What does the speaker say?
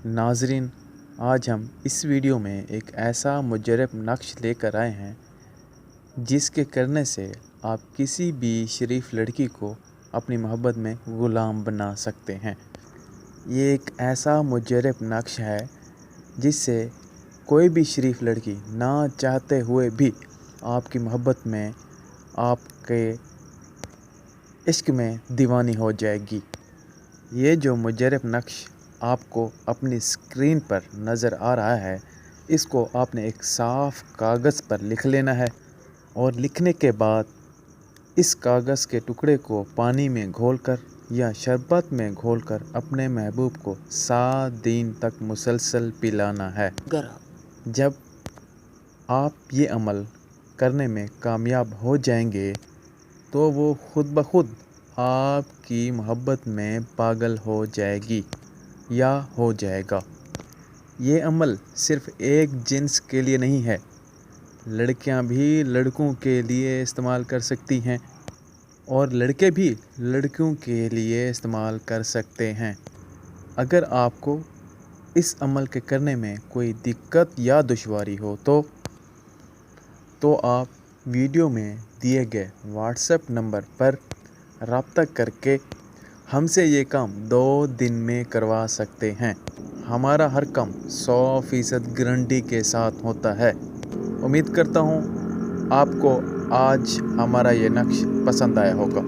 नाज़रीन, आज हम इस वीडियो में एक ऐसा मुजरब नक्श लेकर आए हैं जिसके करने से आप किसी भी शरीफ लड़की को अपनी मोहब्बत में ग़ुलाम बना सकते हैं। ये एक ऐसा मुजरब नक्श है जिससे कोई भी शरीफ लड़की ना चाहते हुए भी आपकी मोहब्बत में, आपके इश्क में दीवानी हो जाएगी। ये जो मुजरब नक्श आपको अपनी स्क्रीन पर नज़र आ रहा है, इसको आपने एक साफ़ कागज़ पर लिख लेना है और लिखने के बाद इस कागज़ के टुकड़े को पानी में घोलकर या शरबत में घोलकर अपने महबूब को 7 दिन तक मुसलसल पिलाना है। जब आप ये अमल करने में कामयाब हो जाएंगे तो वो खुद ब खुद आपकी मोहब्बत में पागल हो जाएगी या हो जाएगा। ये अमल सिर्फ़ एक जिन्स के लिए नहीं है, लड़कियां भी लड़कों के लिए इस्तेमाल कर सकती हैं और लड़के भी लड़कियों के लिए इस्तेमाल कर सकते हैं। अगर आपको इस अमल के करने में कोई दिक्कत या दुश्वारी हो तो आप वीडियो में दिए गए व्हाट्सएप नंबर पर रब्ता करके हमसे ये काम 2 दिन में करवा सकते हैं। हमारा हर काम 100% गारंटी के साथ होता है। उम्मीद करता हूँ आपको आज हमारा ये नक्श पसंद आया होगा।